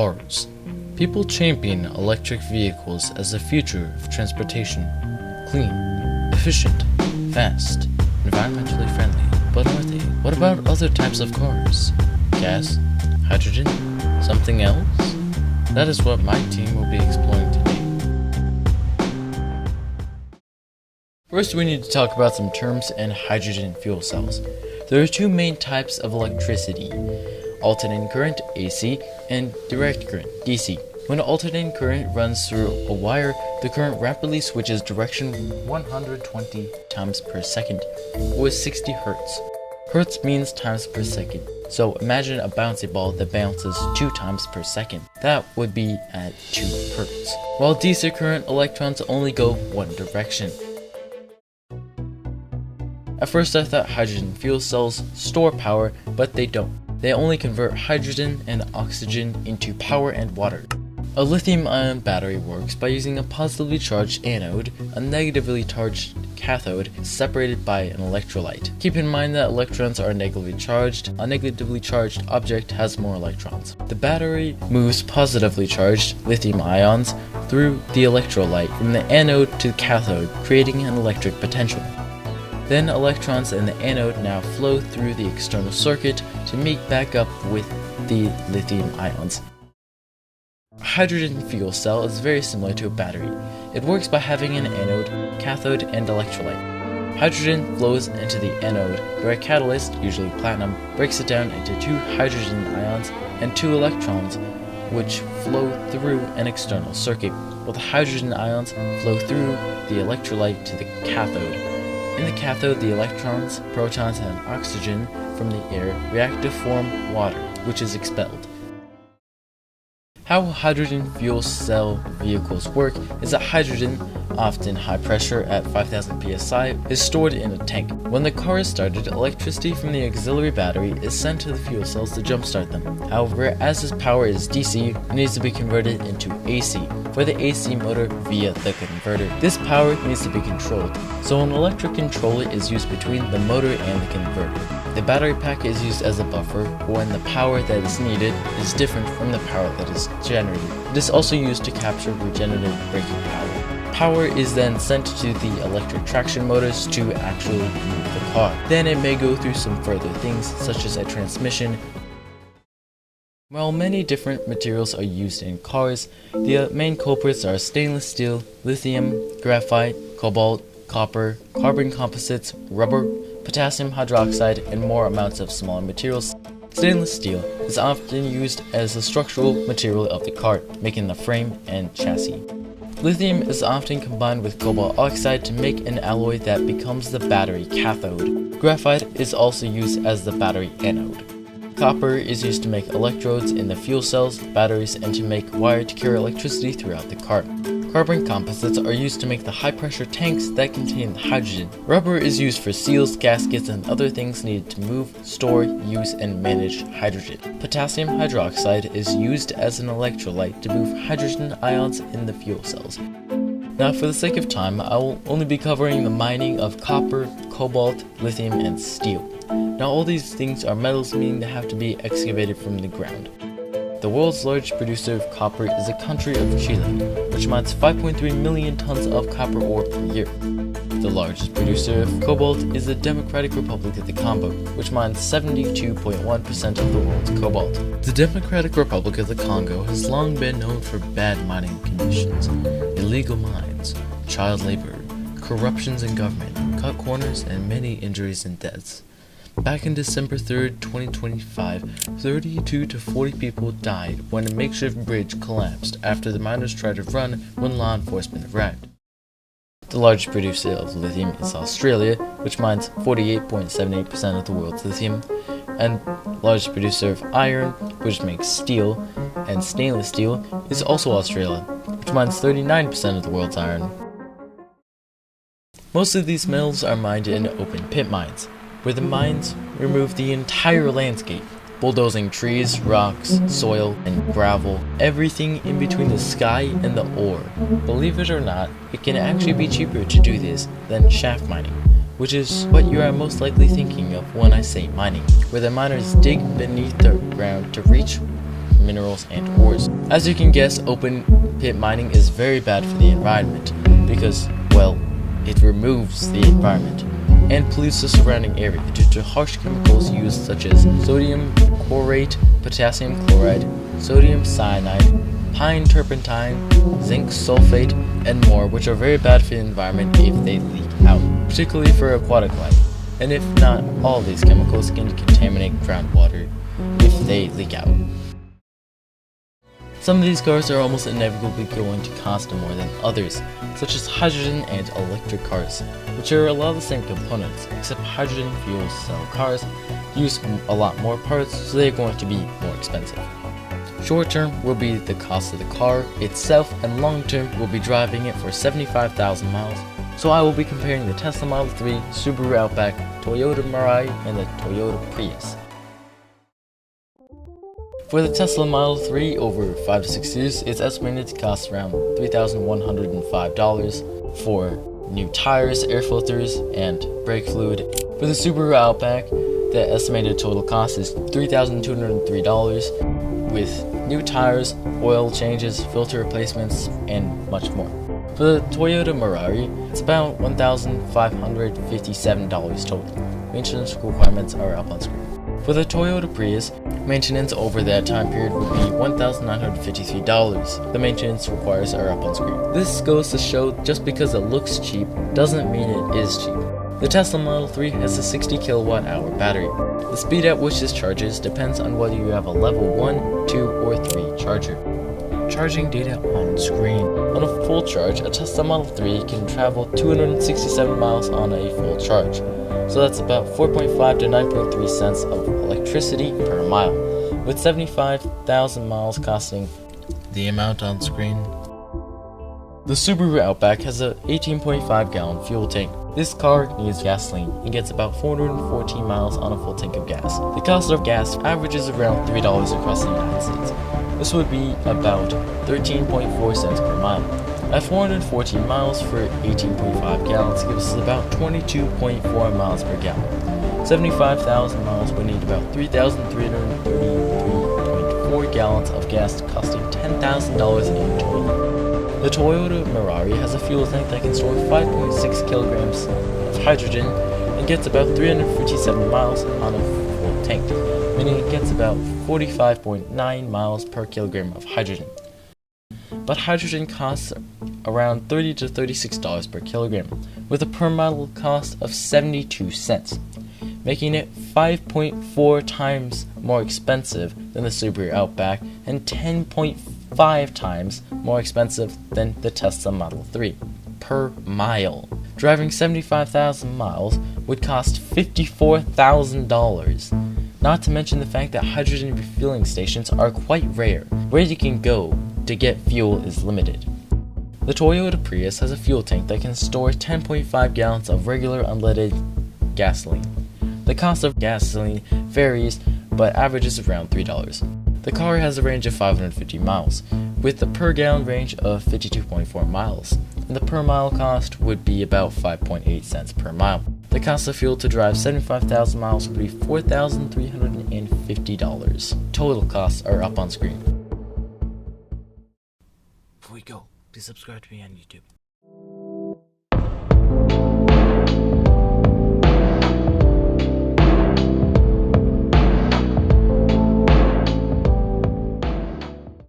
Cars. People champion electric vehicles as the future of transportation. Clean, efficient, fast, environmentally friendly. But are they? What about other types of cars? Gas? Hydrogen? Something else? That is what my team will be exploring today. First, we need to talk about some terms in hydrogen fuel cells. There are two main types of electricity: alternating current, AC, and direct current, DC. When alternating current runs through a wire, the current rapidly switches direction 120 times per second, or 60 hertz. Hertz means times per second, so imagine a bouncy ball that bounces 2 times per second. That would be at 2 hertz. While DC current, electrons only go one direction. At first I thought hydrogen fuel cells store power, but they don't. They only convert hydrogen and oxygen into power and water. A lithium-ion battery works by using a positively charged anode, a negatively charged cathode, separated by an electrolyte. Keep in mind that electrons are negatively charged. A negatively charged object has more electrons. The battery moves positively charged lithium ions through the electrolyte from the anode to the cathode, creating an electric potential. Then electrons in the anode now flow through the external circuit to meet back up with the lithium ions. A hydrogen fuel cell is very similar to a battery. It works by having an anode, cathode, and electrolyte. Hydrogen flows into the anode, where a catalyst, usually platinum, breaks it down into 2 hydrogen ions and 2 electrons, which flow through an external circuit, while the hydrogen ions flow through the electrolyte to the cathode. In the cathode, the electrons, protons, and oxygen from the air react to form water, which is expelled. How hydrogen fuel cell vehicles work is that hydrogen, often high pressure at 5000 psi, is stored in a tank. When the car is started, electricity from the auxiliary battery is sent to the fuel cells to jumpstart them. However, as this power is DC, it needs to be converted into AC for the AC motor via the converter. This power needs to be controlled, so an electric controller is used between the motor and the converter. The battery pack is used as a buffer when the power that is needed is different from the power that is generated. It is also used to capture regenerative braking power. Power is then sent to the electric traction motors to actually move the car. Then it may go through some further things, such as a transmission. While many different materials are used in cars, the main culprits are stainless steel, lithium, graphite, cobalt, copper, carbon composites, rubber, potassium hydroxide, and more amounts of smaller materials. Stainless steel is often used as the structural material of the car, making the frame and chassis. Lithium is often combined with cobalt oxide to make an alloy that becomes the battery cathode. Graphite is also used as the battery anode. Copper is used to make electrodes in the fuel cells, batteries, and to make wire to carry electricity throughout the car. Carbon composites are used to make the high-pressure tanks that contain the hydrogen. Rubber is used for seals, gaskets, and other things needed to move, store, use, and manage hydrogen. Potassium hydroxide is used as an electrolyte to move hydrogen ions in the fuel cells. Now, for the sake of time, I will only be covering the mining of copper, cobalt, lithium, and steel. Now, all these things are metals, meaning they have to be excavated from the ground. The world's largest producer of copper is the country of Chile, which mines 5.3 million tons of copper ore per year. The largest producer of cobalt is the Democratic Republic of the Congo, which mines 72.1% of the world's cobalt. The Democratic Republic of the Congo has long been known for bad mining conditions, illegal mines, child labor, corruptions in government, cut corners, and many injuries and deaths. Back in December 3rd, 2025, 32 to 40 people died when a makeshift bridge collapsed after the miners tried to run when law enforcement arrived. The largest producer of lithium is Australia, which mines 48.78% of the world's lithium, and the largest producer of iron, which makes steel, and stainless steel, is also Australia, which mines 39% of the world's iron. Most of these metals are mined in open pit mines, where the mines remove the entire landscape, bulldozing trees, rocks, soil, and gravel, everything in between the sky and the ore. Believe it or not, it can actually be cheaper to do this than shaft mining, which is what you are most likely thinking of when I say mining, where the miners dig beneath the ground to reach minerals and ores. As you can guess, open pit mining is very bad for the environment because, well, it removes the environment and pollutes the surrounding area due to harsh chemicals used such as sodium chlorate, potassium chloride, sodium cyanide, pine turpentine, zinc sulfate, and more, which are very bad for the environment if they leak out, particularly for aquatic life. And if not, all these chemicals can contaminate groundwater if they leak out. Some of these cars are almost inevitably going to cost more than others, such as hydrogen and electric cars, which are a lot of the same components, except hydrogen fuel cell cars use a lot more parts, so they're going to be more expensive. Short term will be the cost of the car itself, and long term will be driving it for 75,000 miles. So I will be comparing the Tesla Model 3, Subaru Outback, Toyota Mirai, and the Toyota Prius. For the Tesla Model 3, over 5 to 6 years, it's estimated to cost around $3,105 for new tires, air filters, and brake fluid. For the Subaru Outback, the estimated total cost is $3,203 with new tires, oil changes, filter replacements, and much more. For the Toyota Mirai, it's about $1,557 total. Maintenance requirements are up on screen. For the Toyota Prius, maintenance over that time period would be $1,953. The maintenance requires are up on screen. This goes to show just because it looks cheap doesn't mean it is cheap. The Tesla Model 3 has a 60 kWh battery. The speed at which this charges depends on whether you have a level 1, 2, or 3 charger. Charging data on screen. On a full charge, a Tesla Model 3 can travel 267 miles on a full charge. So that's about 4.5 to 9.3 cents of electricity per mile, with 75,000 miles costing the amount on screen. The Subaru Outback has a 18.5 gallon fuel tank. This car needs gasoline and gets about 414 miles on a full tank of gas. The cost of gas averages around $3 across the United States. This would be about 13.4 cents per mile. At 414 miles for 18.5 gallons gives us about 22.4 miles per gallon. 75,000 miles would need about 3,333.4 gallons of gas, costing $10,000 in total. The Toyota Mirai has a fuel tank that can store 5.6 kilograms of hydrogen and gets about 357 miles on a full tank, meaning it gets about 45.9 miles per kilogram of hydrogen. But hydrogen costs around $30 to $36 per kilogram, with a per mile cost of 72 cents, making it 5.4 times more expensive than the Subaru Outback and 10.5 times more expensive than the Tesla Model 3 per mile. Driving 75,000 miles would cost $54,000. Not to mention the fact that hydrogen refueling stations are quite rare. Where you can go to get fuel is limited. The Toyota Prius has a fuel tank that can store 10.5 gallons of regular unleaded gasoline. The cost of gasoline varies, but averages around $3. The car has a range of 550 miles, with the per gallon range of 52.4 miles, and the per mile cost would be about 5.8 cents per mile. The cost of fuel to drive 75,000 miles would be $4,350. Total costs are up on screen. Before we go, please subscribe to me on YouTube.